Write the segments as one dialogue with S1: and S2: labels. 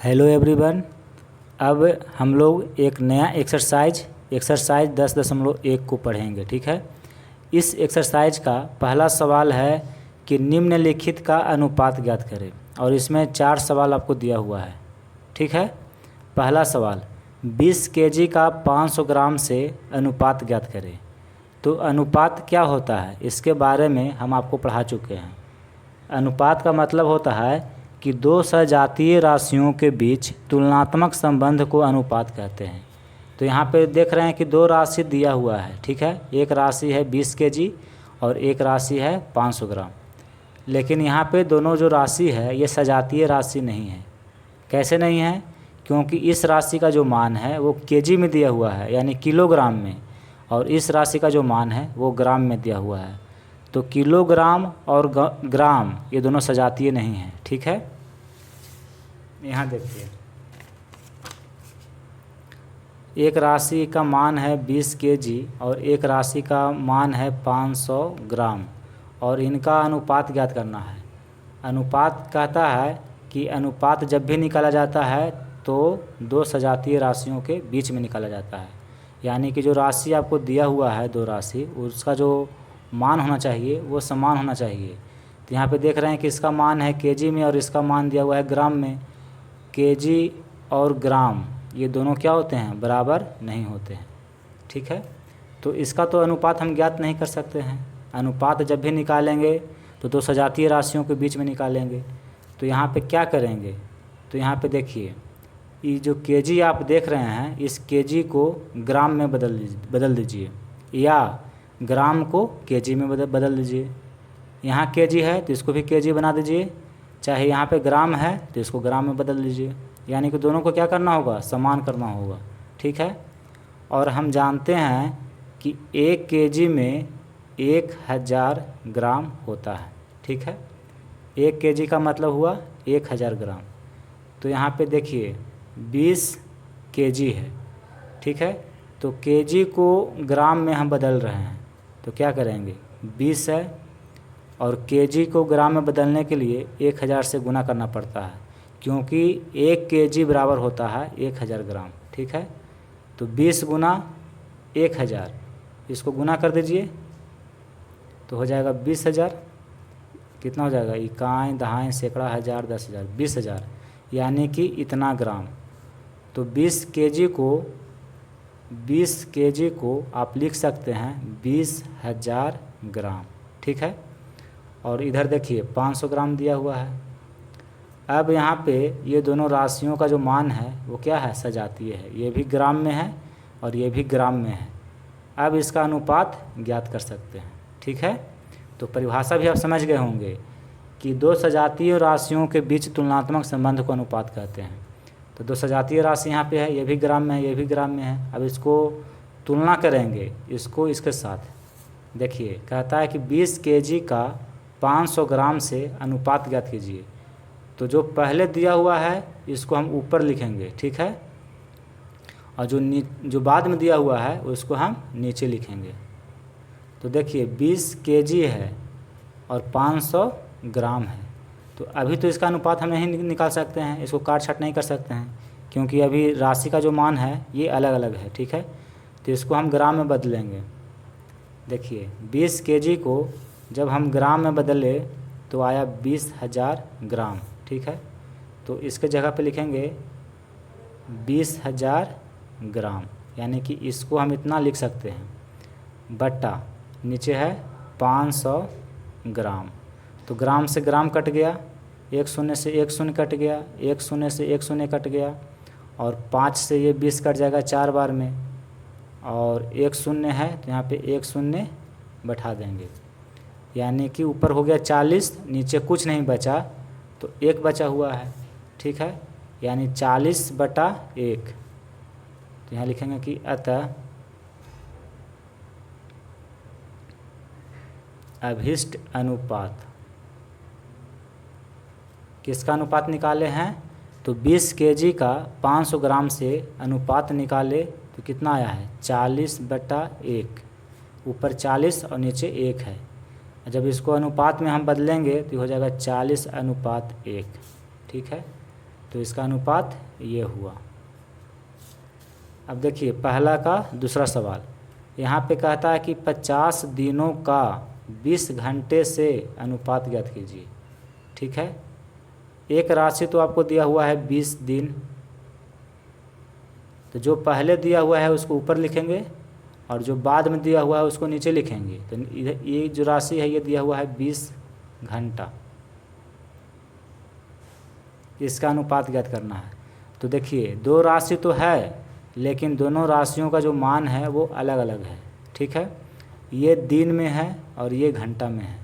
S1: Hello everyone. अब हम लोग एक नया एक्सरसाइज 10.1 को पढ़ेंगे। ठीक है। इस एक्सरसाइज का पहला सवाल है कि निम्नलिखित का अनुपात ज्ञात करें, और इसमें 4 सवाल आपको दिया हुआ है। ठीक है। पहला सवाल, 20 केजी का 500 ग्राम से अनुपात ज्ञात करें। तो अनुपात क्या होता है इसके बारे में हम आपको पढ़ा चुके हैं। अनुपात का मतलब होता है कि दो सजातीय राशियों के बीच तुलनात्मक संबंध को अनुपात कहते हैं। तो यहाँ पे देख रहे हैं कि 2 राशि दिया हुआ है। ठीक है। एक राशि है 20 केजी और एक राशि है 500 ग्राम। लेकिन यहाँ पे दोनों जो राशि है ये सजातीय राशि नहीं है। कैसे नहीं है? क्योंकि इस राशि का जो मान है वो केजी में दिया हुआ है, यानी किलोग्राम में, और इस राशि का जो मान है वो ग्राम में दिया हुआ है। तो किलोग्राम और ग्राम ये दोनों सजातीय नहीं हैं। ठीक है। यहाँ देखिए, एक राशि का मान है 20 केजी और एक राशि का मान है 500 ग्राम, और इनका अनुपात ज्ञात करना है। अनुपात कहता है कि अनुपात जब भी निकाला जाता है तो 2 सजातीय राशियों के बीच में निकाला जाता है। यानी कि जो राशि आपको दिया हुआ है 2 राशि, उसका जो मान होना चाहिए वो समान होना चाहिए। तो यहाँ पे देख रहे हैं कि इसका मान है केजी में और इसका मान दिया हुआ है ग्राम में। केजी और ग्राम ये दोनों क्या होते हैं? बराबर नहीं होते हैं। ठीक है। तो इसका तो अनुपात हम ज्ञात नहीं कर सकते हैं। अनुपात जब भी निकालेंगे तो 2 सजातीय राशियों के बीच में निकालेंगे। तो यहाँ पे क्या करेंगे? तो यहाँ पे देखिए, ये जो केजी आप देख रहे हैं इस केजी को ग्राम में बदल दीजिए, या ग्राम को केजी में बदल दीजिए। यहाँ केजी है तो इसको भी केजी बना दीजिए, चाहे यहाँ पे ग्राम है तो इसको ग्राम में बदल दीजिए। यानी कि दोनों को क्या करना होगा? समान करना होगा। ठीक है। और हम जानते हैं कि 1 केजी में 1000 ग्राम होता है। ठीक है। 1 केजी का मतलब हुआ 1000 ग्राम। तो यहाँ पे देखिए 20 केजी है। ठीक है। तो केजी को ग्राम में हम बदल रहे हैं, तो क्या करेंगे? 20 है और केजी को ग्राम में बदलने के लिए 1000 से गुना करना पड़ता है, क्योंकि 1 केजी बराबर होता है 1000 ग्राम। ठीक है। तो 20 गुना 1000, इसको गुना कर दीजिए तो हो जाएगा 20,000। कितना हो जाएगा? इकाई, दहाई, सैकड़ा, हज़ार, 10,000, 20,000, यानी कि इतना ग्राम। तो 20 केजी को आप लिख सकते हैं 20,000 ग्राम। ठीक है। और इधर देखिए 500 ग्राम दिया हुआ है। अब यहाँ पे ये दोनों राशियों का जो मान है वो क्या है? सजातीय है। ये भी ग्राम में है और ये भी ग्राम में है। अब इसका अनुपात ज्ञात कर सकते हैं। ठीक है। तो परिभाषा भी आप समझ गए होंगे कि 2 सजातीय राशियों के बीच तुलनात्मक संबंध को अनुपात कहते हैं। तो 2 सजातीय राशि यहाँ पे है, ये भी ग्राम में है, ये भी ग्राम में है। अब इसको तुलना करेंगे, इसको इसके साथ। देखिए कहता है कि 20 केजी का 500 ग्राम से अनुपात ज्ञात कीजिए। तो जो पहले दिया हुआ है इसको हम ऊपर लिखेंगे। ठीक है। और जो बाद में दिया हुआ है उसको हम नीचे लिखेंगे। तो देखिए 20 केजी है और 500 ग्राम है। तो अभी तो इसका अनुपात हम नहीं निकाल सकते हैं, इसको काट छाट नहीं कर सकते हैं, क्योंकि अभी राशि का जो मान है ये अलग अलग है। ठीक है। तो इसको हम ग्राम में बदलेंगे। देखिए 20 केजी को जब हम ग्राम में बदले तो आया 20,000 ग्राम। ठीक है। तो इसके जगह पे लिखेंगे 20,000 ग्राम, यानी कि इसको हम इतना लिख सकते हैं, बट्टा नीचे है 500 ग्राम। तो ग्राम से ग्राम कट गया, 1 शून्य से 1 शून्य कट गया, 1 शून्य से 1 शून्य कट गया, और 5 से ये 20 कट जाएगा 4 बार में, और 1 शून्य है तो यहाँ पे 1 शून्य बैठा देंगे, यानी कि ऊपर हो गया 40, नीचे कुछ नहीं बचा तो 1 बचा हुआ है। ठीक है। यानी 40/1। तो यहाँ लिखेंगे कि अतः अभिष्ट अनुपात, किसका अनुपात निकाले हैं? तो 20 केजी का 500 ग्राम से अनुपात निकाले तो कितना आया है? 40/1। ऊपर 40 और नीचे 1 है। जब इसको अनुपात में हम बदलेंगे तो हो जाएगा 40/1। ठीक है। तो इसका अनुपात ये हुआ। अब देखिए पहला का दूसरा सवाल, यहाँ पे कहता है कि 50 दिनों का 20 घंटे से अनुपात ज्ञात कीजिए। ठीक है, एक राशि तो आपको दिया हुआ है 20 दिन, तो जो पहले दिया हुआ है उसको ऊपर लिखेंगे और जो बाद में दिया हुआ है उसको नीचे लिखेंगे। तो ये जो राशि है ये दिया हुआ है 20 घंटा, इसका अनुपात ज्ञात करना है। तो देखिए दो राशि तो है लेकिन दोनों राशियों का जो मान है वो अलग अलग है। ठीक है, ये दिन में है और ये घंटा में है,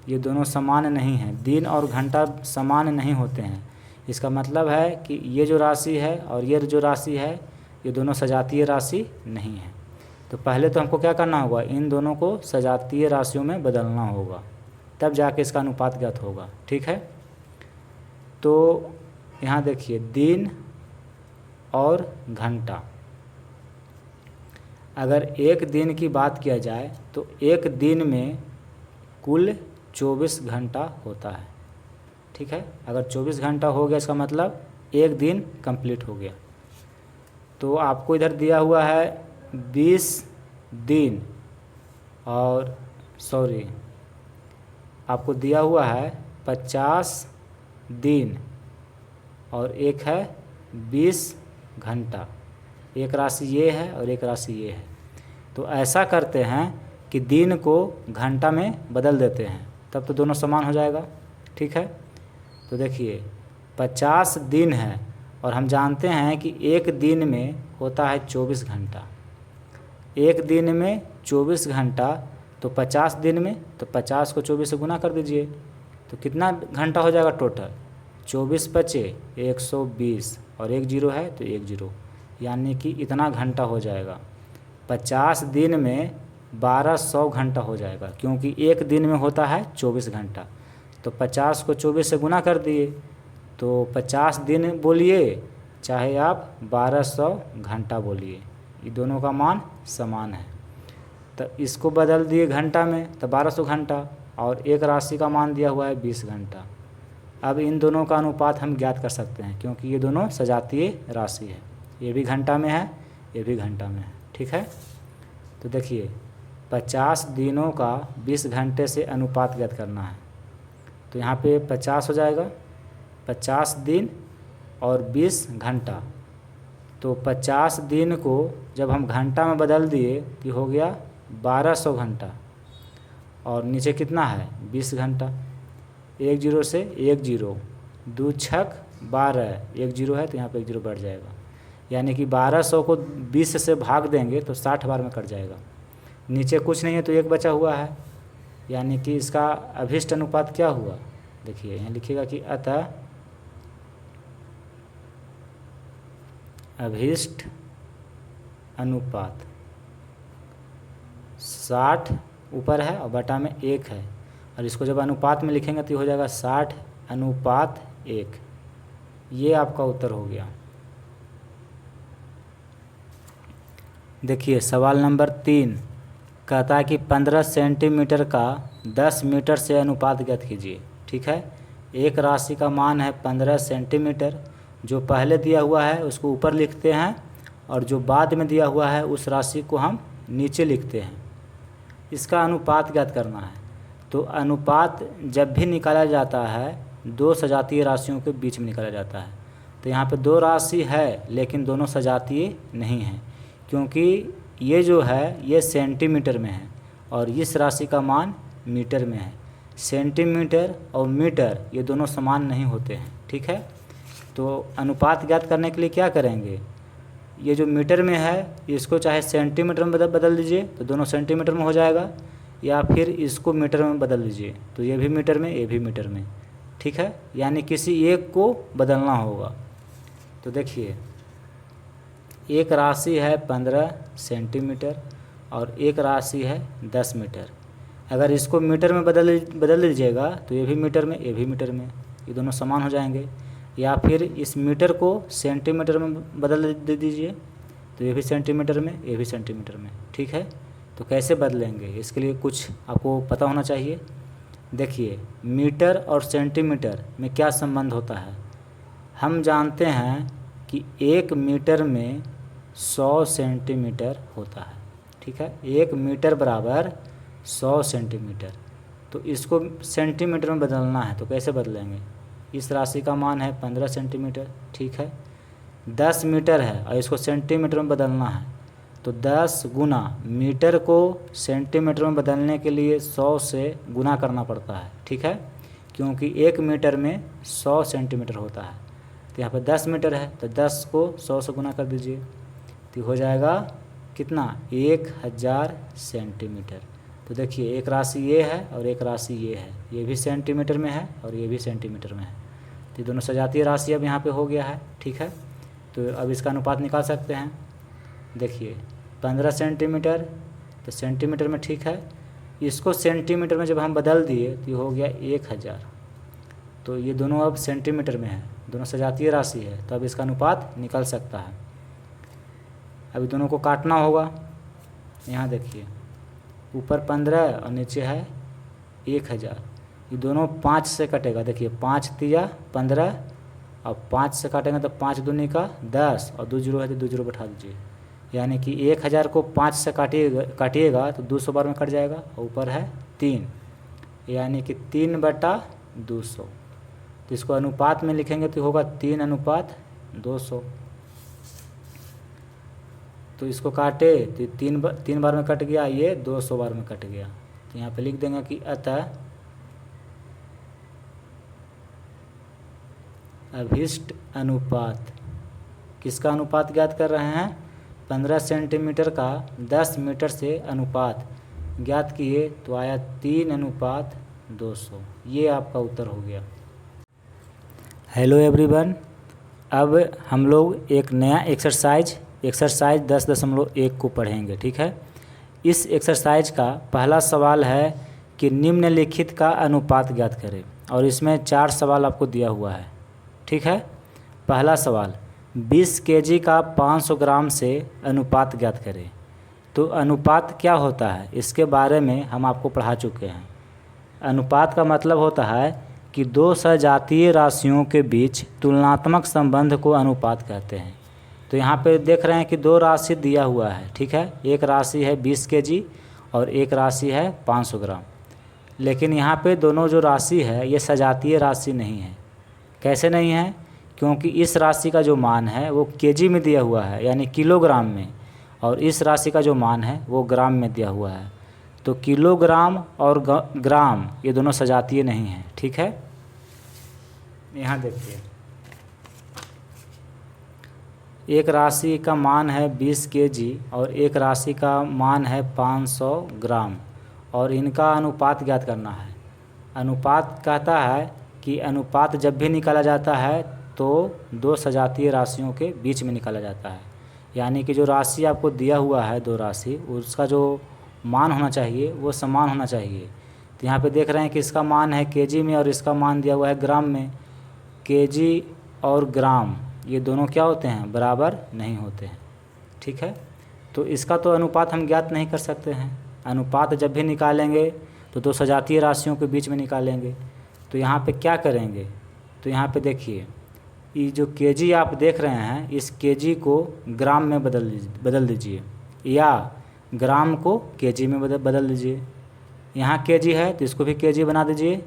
S1: ये दोनों समान नहीं हैं। दिन और घंटा समान नहीं होते हैं। इसका मतलब है कि ये जो राशि है और ये जो राशि है ये दोनों सजातीय राशि नहीं है। तो पहले तो हमको क्या करना होगा, इन दोनों को सजातीय राशियों में बदलना होगा, तब जाके इसका अनुपात ज्ञात होगा। ठीक है, तो यहाँ देखिए दिन और घंटा, अगर एक दिन की बात किया जाए तो एक दिन में कुल 24 घंटा होता है। ठीक है, अगर 24 घंटा हो गया इसका मतलब एक दिन कंप्लीट हो गया। तो आपको इधर दिया हुआ है 20 दिन और आपको दिया हुआ है 50 दिन और एक है 20 घंटा। एक राशि ये है और एक राशि ये है। तो ऐसा करते हैं कि दिन को घंटा में बदल देते हैं, तब तो दोनों समान हो जाएगा। ठीक है, तो देखिए 50 दिन है और हम जानते हैं कि एक दिन में होता है 24 घंटा। एक दिन में 24 घंटा तो 50 दिन में, तो 50 को 24 से गुना कर दीजिए तो कितना घंटा हो जाएगा टोटल, 24 बचे 120 और एक जीरो है तो एक जीरो, यानी कि इतना घंटा हो जाएगा। 50 दिन में 1200 घंटा हो जाएगा, क्योंकि एक दिन में होता है 24 घंटा। तो 50 को 24 से गुना कर दिए तो 50 दिन बोलिए चाहे आप 1200 घंटा बोलिए, ये दोनों का मान समान है। तो इसको बदल दिए घंटा में तो 1200 घंटा, और एक राशि का मान दिया हुआ है 20 घंटा। अब इन दोनों का अनुपात हम ज्ञात कर सकते हैं क्योंकि ये दोनों सजातीय राशि है, ये भी घंटा में है ये भी घंटा में है। ठीक है, तो देखिए 50 दिनों का 20 घंटे से अनुपात ज्ञात करना है। तो यहाँ पे 50 हो जाएगा, 50 दिन और 20 घंटा। तो 50 दिन को जब हम घंटा में बदल दिए तो हो गया 1200 घंटा, और नीचे कितना है 20 घंटा। एक जीरो से एक जीरो, 2 छक 12, एक जीरो है तो यहाँ पे एक जीरो बढ़ जाएगा, यानी कि 1200 को 20 से भाग देंगे तो 60 बार में कट जाएगा। नीचे कुछ नहीं है तो एक बचा हुआ है, यानी कि इसका अभिष्ट अनुपात क्या हुआ, देखिए यहाँ लिखिएगा कि अतः अभिष्ट अनुपात 60 ऊपर है और बटा में 1 है, और इसको जब अनुपात में लिखेंगे तो हो जाएगा 60:1। ये आपका उत्तर हो गया। देखिए सवाल नंबर 3 कहता है कि 15 सेंटीमीटर का 10 मीटर से अनुपात ज्ञात कीजिए। ठीक है, एक राशि का मान है 15 सेंटीमीटर, जो पहले दिया हुआ है उसको ऊपर लिखते हैं और जो बाद में दिया हुआ है उस राशि को हम नीचे लिखते हैं। इसका अनुपात ज्ञात करना है। तो अनुपात जब भी निकाला जाता है दो सजातीय राशियों के बीच में निकाला जाता है। तो यहाँ पे दो राशि है लेकिन दोनों सजातीय नहीं हैं, क्योंकि ये जो है ये सेंटीमीटर में है और इस राशि का मान मीटर में है। सेंटीमीटर और मीटर ये दोनों समान नहीं होते हैं। ठीक है, तो अनुपात ज्ञात करने के लिए क्या करेंगे, ये जो मीटर में है इसको चाहे सेंटीमीटर में बदल दीजिए तो दोनों सेंटीमीटर में हो जाएगा, या फिर इसको मीटर में बदल दीजिए तो ये भी मीटर में ये भी मीटर में। ठीक है, यानी किसी एक को बदलना होगा। तो देखिए एक राशि है 15 सेंटीमीटर और एक राशि है 10 मीटर। अगर इसको मीटर में बदल दीजिएगा तो ये भी मीटर में ये भी मीटर में, ये दोनों समान हो जाएंगे। या फिर इस मीटर को सेंटीमीटर में बदल दे दीजिए तो ये भी सेंटीमीटर में ये भी सेंटीमीटर में। ठीक है, तो कैसे बदलेंगे इसके लिए कुछ आपको पता होना चाहिए। देखिए मीटर और सेंटीमीटर में क्या संबंध होता है, हम जानते हैं कि 1 मीटर में 100 सेंटीमीटर होता है। ठीक है, 1 मीटर बराबर 100 सेंटीमीटर। तो इसको सेंटीमीटर में बदलना है, तो कैसे बदलेंगे? इस राशि का मान है 15 सेंटीमीटर। ठीक है, 10 मीटर है और इसको सेंटीमीटर में बदलना है, तो 10 गुना मीटर को सेंटीमीटर में बदलने के लिए 100 से गुना करना पड़ता है। ठीक है, क्योंकि 1 मीटर में 100 सेंटीमीटर होता है। तो यहाँ पर 10 मीटर है, तो 10 को 100 से गुना कर दीजिए, तो हो जाएगा कितना? 1000 सेंटीमीटर। तो देखिए, एक राशि ये है और एक राशि ये है, ये भी सेंटीमीटर में है और ये भी सेंटीमीटर में है। तो ये दोनों सजातीय राशि अब यहाँ पे हो गया है। ठीक है, तो अब इसका अनुपात निकाल सकते हैं। देखिए 15 सेंटीमीटर, तो सेंटीमीटर में ठीक है, इसको सेंटीमीटर में जब हम बदल दिए तो ये हो गया 1000। तो ये दोनों अब सेंटीमीटर में है, दोनों सजातीय राशि है, तो अब इसका अनुपात निकल सकता है। अभी दोनों को काटना होगा। यहाँ देखिए, ऊपर 15 और नीचे है 1000। ये दोनों 5 से कटेगा। देखिए 5 तिया 15 और 5 से काटेंगे तो 5 दूनी का 10 और 2 जीरो है तो 2 जीरो बैठा दीजिए। यानी कि 1000 को 5 से काटिएगा तो 200 बार में कट जाएगा, और ऊपर है 3, यानी कि 3/200। तो इसको अनुपात में लिखेंगे तो होगा 3:200। तो इसको काटे तो 3 बार में कट गया, ये 200 बार में कट गया। तो यहाँ पे लिख देंगे कि अतः अभिष्ट अनुपात, किसका अनुपात ज्ञात कर रहे हैं? 15 सेंटीमीटर का 10 मीटर से अनुपात ज्ञात किए तो आया 3:200। ये आपका उत्तर हो गया। हेलो एवरीवन, अब हम लोग एक नया एक्सरसाइज 10.1 को पढ़ेंगे। ठीक है, इस एक्सरसाइज का पहला सवाल है कि निम्नलिखित का अनुपात ज्ञात करें, और इसमें 4 सवाल आपको दिया हुआ है। ठीक है, पहला सवाल 20 केजी का 500 ग्राम से अनुपात ज्ञात करें। तो अनुपात क्या होता है इसके बारे में हम आपको पढ़ा चुके हैं। अनुपात का मतलब होता है कि दो सजातीय राशियों के बीच तुलनात्मक संबंध को अनुपात कहते हैं। तो यहाँ पे देख रहे हैं कि 2 राशि दिया हुआ है। ठीक है, एक राशि है 20 केजी और एक राशि है 500 ग्राम। लेकिन यहाँ पे दोनों जो राशि है ये सजातीय राशि नहीं है। कैसे नहीं है? क्योंकि इस राशि का जो मान है वो केजी में दिया हुआ है, यानी किलोग्राम में, और इस राशि का जो मान है वो ग्राम में दिया हुआ है। तो किलोग्राम और ग्राम ये दोनों सजातीय नहीं हैं। ठीक है, यहाँ देखिए, एक राशि का मान है 20 केजी और एक राशि का मान है 500 ग्राम, और इनका अनुपात ज्ञात करना है। अनुपात कहता है कि अनुपात जब भी निकाला जाता है तो 2 सजातीय राशियों के बीच में निकाला जाता है। यानी कि जो राशि आपको दिया हुआ है 2 राशि, उसका जो मान होना चाहिए वो समान होना चाहिए। तो यहाँ पे देख रहे हैं कि इसका मान है केजी में और इसका मान दिया हुआ है ग्राम में। केजी और ग्राम ये दोनों क्या होते हैं? बराबर नहीं होते हैं। ठीक है, तो इसका तो अनुपात हम ज्ञात नहीं कर सकते हैं। अनुपात जब भी निकालेंगे तो 2 सजातीय राशियों के बीच में निकालेंगे। तो यहाँ पे क्या करेंगे? तो यहाँ पे देखिए, ये जो केजी आप देख रहे हैं इस केजी को ग्राम में बदल दीजिए, या ग्राम को केजी में बदल दीजिए। यहाँ केजी है तो इसको भी केजी बना दीजिए,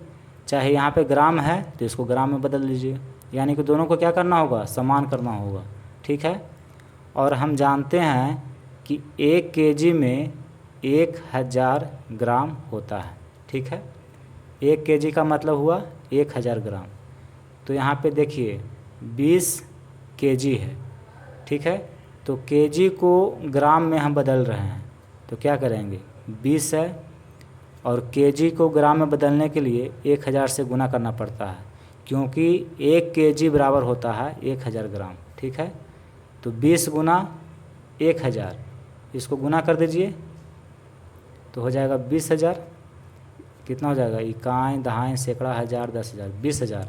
S1: चाहे यहाँ पे ग्राम है तो इसको ग्राम में बदल दीजिए। यानी कि दोनों को क्या करना होगा? समान करना होगा। ठीक है, और हम जानते हैं कि 1 केजी में 1000 ग्राम होता है। ठीक है, 1 केजी का मतलब हुआ 1000 ग्राम। तो यहाँ पे देखिए 20 केजी है। ठीक है, तो केजी को ग्राम में हम बदल रहे हैं, तो क्या करेंगे? 20 है और केजी को ग्राम में बदलने के लिए 1000 से गुना करना पड़ता है, क्योंकि 1 केजी बराबर होता है 1000 ग्राम। ठीक है, तो 20 गुना 1000, इसको गुना कर दीजिए तो हो जाएगा 20,000। कितना हो जाएगा? इकाई, दहाई, सैकड़ा, हज़ार, 10,000, 20,000,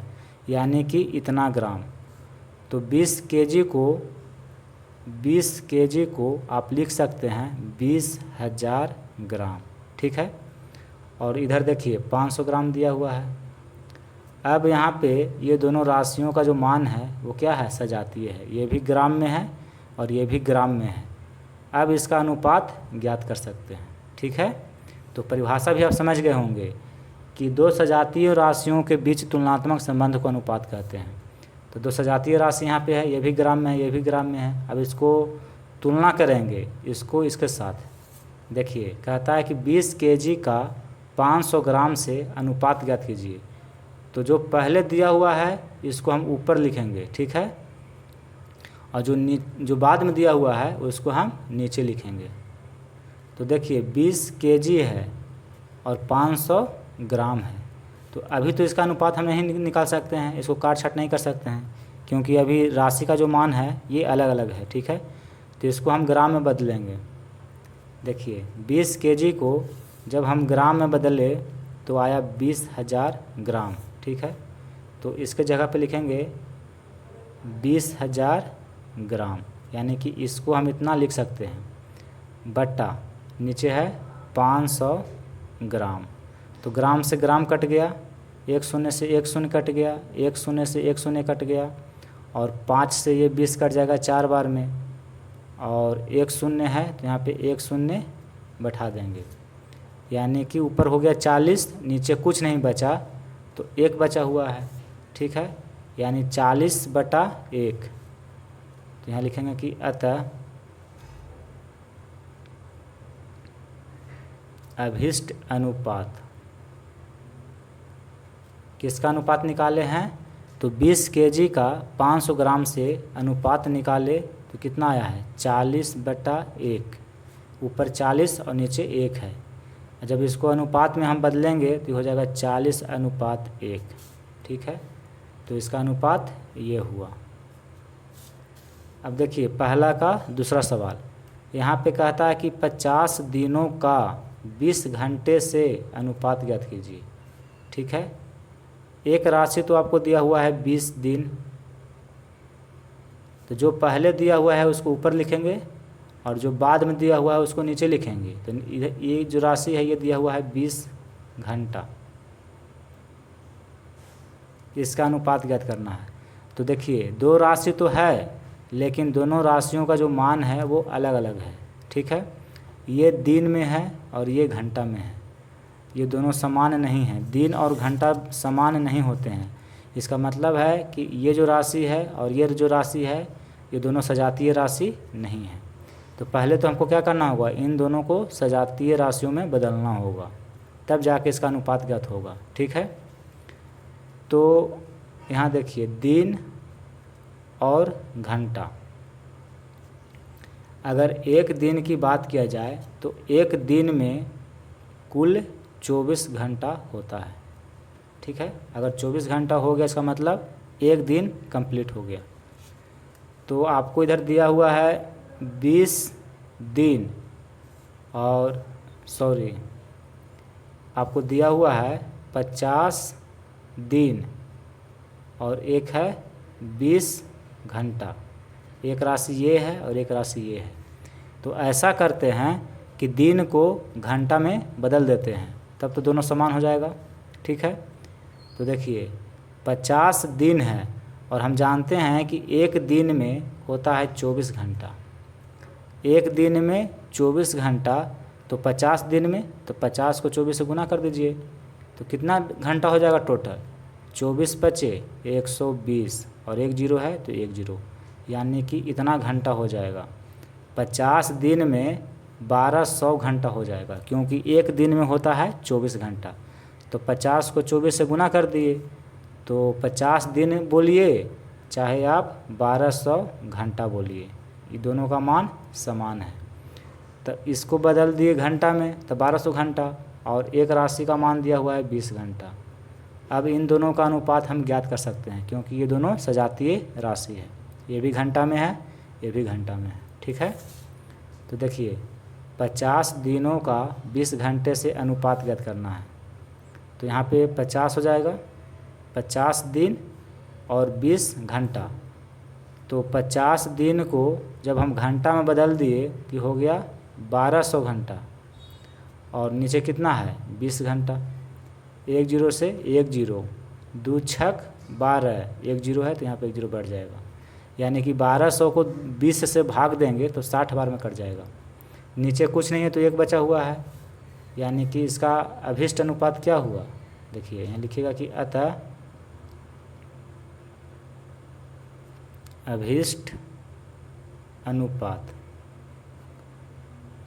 S1: यानी कि इतना ग्राम। तो 20 केजी को आप लिख सकते हैं 20,000 ग्राम। ठीक है, और इधर देखिए 500 ग्राम दिया हुआ है। अब यहाँ पे ये दोनों राशियों का जो मान है वो क्या है, सजातीय है। ये भी ग्राम में है और ये भी ग्राम में है। अब इसका अनुपात ज्ञात कर सकते हैं। ठीक है, तो परिभाषा भी आप समझ गए होंगे कि दो सजातीय राशियों के बीच तुलनात्मक संबंध को अनुपात कहते हैं। तो दो सजातीय राशि यहाँ पे है, ये भी ग्राम में है, ये भी ग्राम में है। अब इसको तुलना करेंगे इसको इसके साथ। देखिए कहता है कि 20 केजी का 500 ग्राम से अनुपात ज्ञात कीजिए। तो जो पहले दिया हुआ है इसको हम ऊपर लिखेंगे, ठीक है, और जो बाद में दिया हुआ है उसको हम नीचे लिखेंगे। तो देखिए 20 केजी है और 500 ग्राम है। तो अभी तो इसका अनुपात हम नहीं निकाल सकते हैं, इसको काट छाट नहीं कर सकते हैं, क्योंकि अभी राशि का जो मान है ये अलग अलग है। ठीक है, तो इसको हम ग्राम में बदलेंगे। देखिए 20 केजी को जब हम ग्राम में बदले तो आया 20,000 ग्राम। ठीक है, तो इसके जगह पे लिखेंगे 20,000 ग्राम, यानी कि इसको हम इतना लिख सकते हैं, बट्टा नीचे है 500 ग्राम। तो ग्राम से ग्राम कट गया, एक शून्य से एक शून्य कट गया, एक शून्य से एक शून्य कट गया, और 5 से ये 20 कट जाएगा 4 बार में, और एक शून्य है तो यहाँ पे एक शून्य बैठा देंगे, यानी कि ऊपर हो गया 40, नीचे कुछ नहीं बचा तो एक बचा हुआ है। ठीक है, यानी 40/1। तो यहाँ लिखेंगे कि अतः अभिष्ट अनुपात, किसका अनुपात निकाले हैं, तो 20 केजी का 500 ग्राम से अनुपात निकाले तो कितना आया है, 40/1। ऊपर 40 और नीचे 1 है। जब इसको अनुपात में हम बदलेंगे तो हो जाएगा 40/1। ठीक है, तो इसका अनुपात ये हुआ। अब देखिए पहला का दूसरा सवाल, यहाँ पे कहता है कि 50 दिनों का 20 घंटे से अनुपात ज्ञात कीजिए। ठीक है, एक राशि तो आपको दिया हुआ है 20 दिन, तो जो पहले दिया हुआ है उसको ऊपर लिखेंगे और जो बाद में दिया हुआ है उसको नीचे लिखेंगे। तो ये जो राशि है ये दिया हुआ है 20 घंटा, इसका अनुपात ज्ञात करना है। तो देखिए दो राशि तो है, लेकिन दोनों राशियों का जो मान है वो अलग अलग है। ठीक है, ये दिन में है और ये घंटा में है, ये दोनों समान नहीं हैं। दिन और घंटा समान नहीं होते हैं। इसका मतलब है कि ये जो राशि है और ये जो राशि है ये दोनों सजातीय राशि नहीं है। तो पहले तो हमको क्या करना होगा, इन दोनों को सजातीय राशियों में बदलना होगा, तब जाके इसका अनुपात ज्ञात होगा। ठीक है, तो यहाँ देखिए दिन और घंटा, अगर एक दिन की बात किया जाए तो एक दिन में कुल 24 घंटा होता है। ठीक है, अगर 24 घंटा हो गया इसका मतलब एक दिन कंप्लीट हो गया। तो आपको इधर दिया हुआ है 20 दिन, और आपको दिया हुआ है 50 दिन, और एक है 20 घंटा। एक राशि ये है और एक राशि ये है। तो ऐसा करते हैं कि दिन को घंटा में बदल देते हैं, तब तो दोनों समान हो जाएगा। ठीक है, तो देखिए 50 दिन है और हम जानते हैं कि एक दिन में होता है 24 घंटा। एक दिन में 24 घंटा, तो 50 दिन में, तो 50 को 24 से गुना कर दीजिए, तो कितना घंटा हो जाएगा टोटल, 24 बचे 120, और एक जीरो है तो एक जीरो, यानी कि इतना घंटा हो जाएगा। 50 दिन में 1200 घंटा हो जाएगा, क्योंकि एक दिन में होता है 24 घंटा। तो 50 को 24 से गुना कर दिए, तो 50 दिन बोलिए चाहे आप 1200 घंटा बोलिए, ये दोनों का मान समान है। तो इसको बदल दिए घंटा में तो 1200 घंटा, और एक राशि का मान दिया हुआ है 20 घंटा। अब इन दोनों का अनुपात हम ज्ञात कर सकते हैं, क्योंकि ये दोनों सजातीय राशि है। ये भी घंटा में है, ये भी घंटा में है। ठीक है, तो देखिए 50 दिनों का 20 घंटे से अनुपात ज्ञात करना है। तो यहाँ पे 50 हो जाएगा, 50 दिन और 20 घंटा। तो 50 दिन को जब हम घंटा में बदल दिए तो हो गया 1200 घंटा, और नीचे कितना है 20 घंटा। एक जीरो से एक जीरो, 2 छक 12, एक जीरो है तो यहाँ पे एक जीरो बढ़ जाएगा, यानी कि 1200 को 20 से भाग देंगे तो 60 बार में कट जाएगा। नीचे कुछ नहीं है तो एक बचा हुआ है, यानी कि इसका अभिष्ट अनुपात क्या हुआ, देखिए यहाँ लिखिएगा कि अतः अभिष्ट अनुपात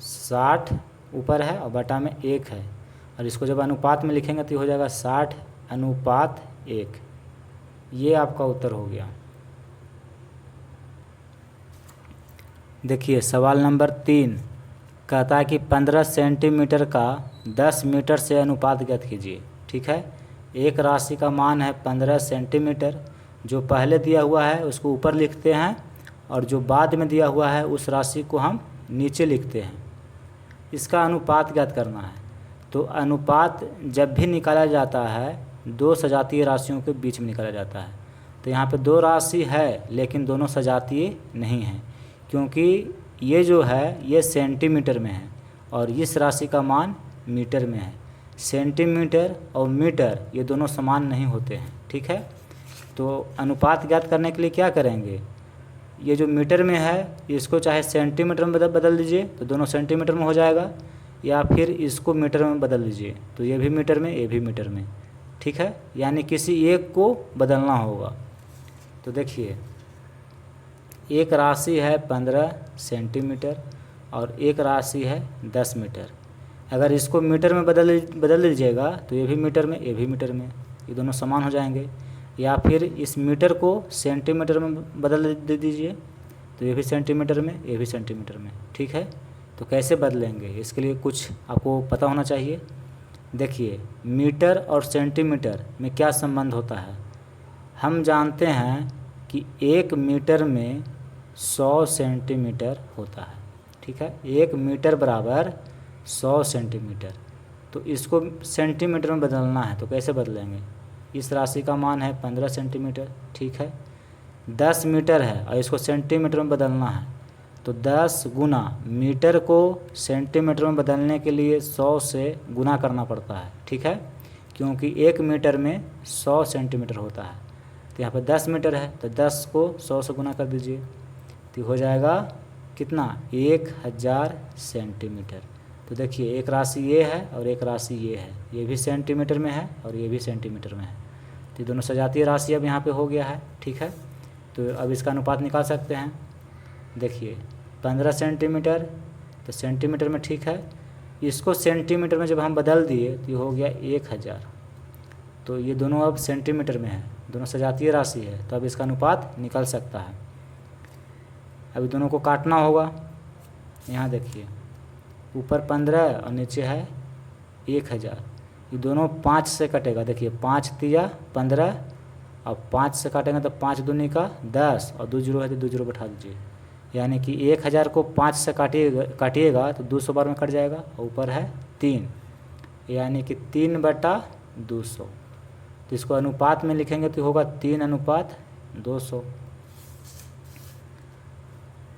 S1: 60 ऊपर है और बटा में 1 है, और इसको जब अनुपात में लिखेंगे तो हो जाएगा 60:1। ये आपका उत्तर हो गया। देखिए सवाल नंबर 3 कहता है कि 15 सेंटीमीटर का 10 मीटर से अनुपात ज्ञात कीजिए। ठीक है, एक राशि का मान है 15 सेंटीमीटर, जो पहले दिया हुआ है उसको ऊपर लिखते हैं और जो बाद में दिया हुआ है उस राशि को हम नीचे लिखते हैं। इसका अनुपात ज्ञात करना है। तो अनुपात जब भी निकाला जाता है दो सजातीय राशियों के बीच में निकाला जाता है। तो यहाँ पे दो राशि है लेकिन दोनों सजातीय नहीं हैं, क्योंकि ये जो है ये सेंटीमीटर में है और इस राशि का मान मीटर में है। सेंटीमीटर और मीटर ये दोनों समान नहीं होते हैं। ठीक है, तो अनुपात ज्ञात करने के लिए क्या करेंगे, ये जो मीटर में है इसको चाहे सेंटीमीटर में बदल दीजिए तो दोनों सेंटीमीटर में हो जाएगा, या फिर इसको मीटर में बदल दीजिए तो ये भी मीटर में ये भी मीटर में। ठीक है, यानी किसी एक को बदलना होगा। तो देखिए एक राशि है 15 सेंटीमीटर और एक राशि है 10 मीटर। अगर इसको मीटर में बदल दीजिएगा तो ये भी मीटर में ये भी मीटर में, ये दोनों समान हो जाएंगे। या फिर इस मीटर को सेंटीमीटर में बदल दे दीजिए तो ये भी सेंटीमीटर में ये भी सेंटीमीटर में। ठीक है, तो कैसे बदलेंगे इसके लिए कुछ आपको पता होना चाहिए। देखिए मीटर और सेंटीमीटर में क्या संबंध होता है। हम जानते हैं कि 1 मीटर में 100 सेंटीमीटर होता है। ठीक है, 1 मीटर बराबर 100 सेंटीमीटर। तो इसको सेंटीमीटर में बदलना है तो कैसे बदलेंगे। इस राशि का मान है 15 सेंटीमीटर। ठीक है, 10 मीटर है और इसको सेंटीमीटर में बदलना है तो 10 गुना मीटर को सेंटीमीटर में बदलने के लिए 100 से गुना करना पड़ता है। ठीक है, क्योंकि 1 मीटर में 100 सेंटीमीटर होता है। तो यहाँ पर 10 मीटर है तो 10 को 100 से गुना कर दीजिए तो हो जाएगा कितना, 1000 सेंटीमीटर। तो देखिए एक राशि ये है और एक राशि ये है, ये भी सेंटीमीटर में है और ये भी सेंटीमीटर में है। तो दोनों सजातीय राशि अब यहाँ पे हो गया है। ठीक है, तो अब इसका अनुपात निकाल सकते हैं। देखिए 15 सेंटीमीटर तो सेंटीमीटर में, ठीक है, इसको सेंटीमीटर में जब हम बदल दिए तो ये हो गया 1000। तो ये दोनों अब सेंटीमीटर में है, दोनों सजातीय राशि है, तो अब इसका अनुपात निकल सकता है। अभी दोनों को काटना होगा। यहाँ देखिए ऊपर 15 और नीचे है 1000, ये दोनों 5 से कटेगा। देखिए 5 तिया 15 और 5 से काटेंगे तो 5 दूनी का 10 और 2 जीरो है तो 2 जीरो बैठा दीजिए, यानी कि 1000 को 5 से काटिएगा तो 200 बार में कट जाएगा और ऊपर है 3, यानी कि 3/200। तो इसको अनुपात में लिखेंगे तो होगा 3:200।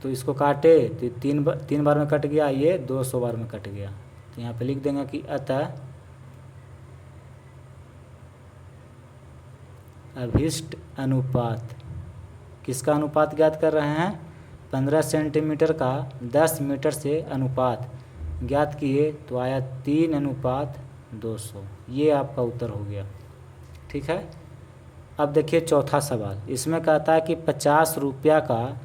S1: तो इसको काटे तो 3 बार में कट गया, ये 200 बार में कट गया। तो यहाँ पे लिख देंगे कि अतः अभिष्ट अनुपात, किसका अनुपात ज्ञात कर रहे हैं, 15 सेंटीमीटर का 10 मीटर से अनुपात ज्ञात किए तो आया 3:200। ये आपका उत्तर हो गया। ठीक है, अब देखिए चौथा सवाल, इसमें कहता है कि 50 रुपया का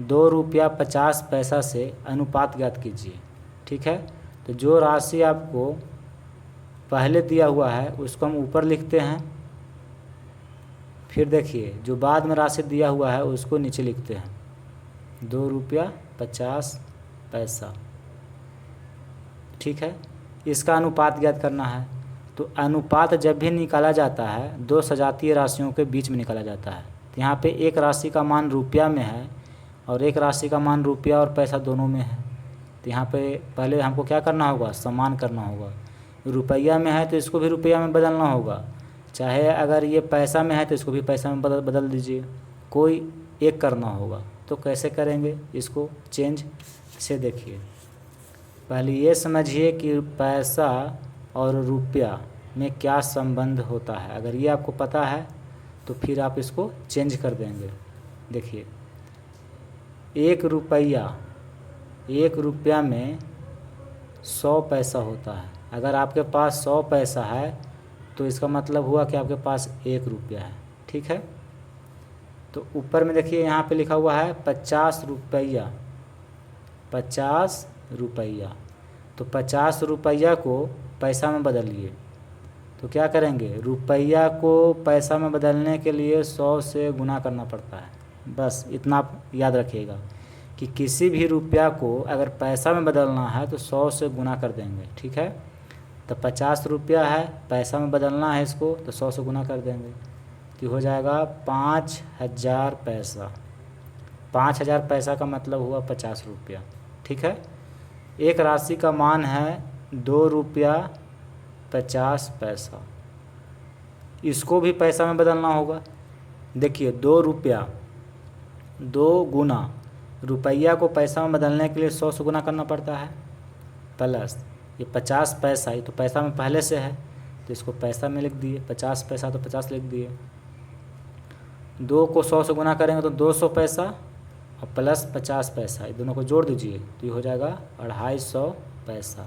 S1: 2 रुपया 50 पैसा से अनुपात ज्ञात कीजिए। ठीक है, तो जो राशि आपको पहले दिया हुआ है उसको हम ऊपर लिखते हैं, फिर देखिए जो बाद में राशि दिया हुआ है उसको नीचे लिखते हैं, 2 रुपया 50 पैसा। ठीक है, इसका अनुपात ज्ञात करना है। तो अनुपात जब भी निकाला जाता है दो सजातीय राशियों के बीच में निकाला जाता है। तो यहाँ पे एक राशि का मान रुपया में है और एक राशि का मान रुपया और पैसा दोनों में है। तो यहाँ पे पहले हमको क्या करना होगा, समान करना होगा। रुपया में है तो इसको भी रुपया में बदलना होगा, चाहे अगर ये पैसा में है तो इसको भी पैसा में बदल दीजिए, कोई एक करना होगा। तो कैसे करेंगे इसको चेंज से, देखिए पहले ये समझिए कि पैसा और रुपया में क्या संबंध होता है। अगर ये आपको पता है तो फिर आप इसको चेंज कर देंगे। देखिए, 1 रुपया में 100 पैसा होता है। अगर आपके पास 100 पैसा है तो इसका मतलब हुआ कि आपके पास 1 रुपया है। ठीक है, तो ऊपर में देखिए यहाँ पे लिखा हुआ है 50 रुपया, 50 रुपया। तो 50 रुपया को पैसा में बदलिए। तो क्या करेंगे, रुपया को पैसा में बदलने के लिए 100 से गुना करना पड़ता है। बस इतना आप याद रखिएगा कि किसी भी रुपया को अगर पैसा में बदलना है तो 100 से गुना कर देंगे। ठीक है, तो 50 रुपया है, पैसा में बदलना है इसको, तो 100 से गुना कर देंगे तो हो जाएगा 5000 पैसा। 5000 पैसा का मतलब हुआ 50 रुपया। ठीक है, एक राशि का मान है 2 रुपया 50 पैसा। इसको भी पैसा में बदलना होगा। देखिए, 2 रुपया, 2 गुना रुपया को पैसा में बदलने के लिए 100 से गुना करना पड़ता है, प्लस ये 50 पैसा, ये तो पैसा में पहले से है तो इसको पैसा में लिख दिए। 50 पैसा तो 50 लिख दिए। 2 को 100 से गुना करेंगे तो 200 पैसा और प्लस 50 पैसा, ये दोनों को जोड़ दीजिए तो ये हो जाएगा 250 पैसा।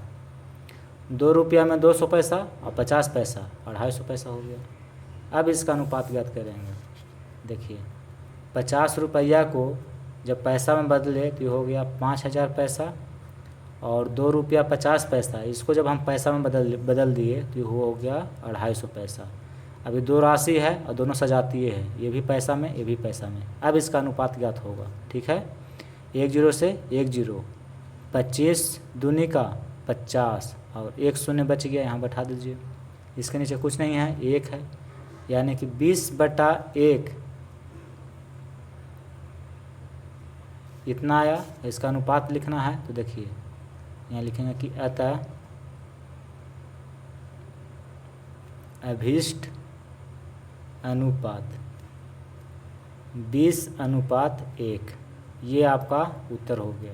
S1: 2 रुपया में 200 पैसा और 50 पैसा, 250 पैसा हो गया। अब इसका अनुपात ज्ञात करेंगे। देखिए, 50 रुपया को जब पैसा में बदले तो ये हो गया 5000 पैसा, और 2 रुपया 50 पैसा, इसको जब हम पैसा में बदल दिए तो ये हो गया 250 पैसा। अभी 2 राशि है और दोनों सजातीय है, ये भी पैसा में, ये भी पैसा में। अब इसका अनुपात ज्ञात होगा। ठीक है, 1 0 से 1 0, 25 दूनी का 50 और 1 शून्य बच गया, यहाँ बैठा दीजिए। इसके नीचे कुछ नहीं है, 1 है, यानी कि 20/1 इतना आया। इसका अनुपात लिखना है तो देखिए यहाँ लिखेंगे कि अतः अभीष्ट अनुपात 20/1, ये आपका उत्तर हो गया।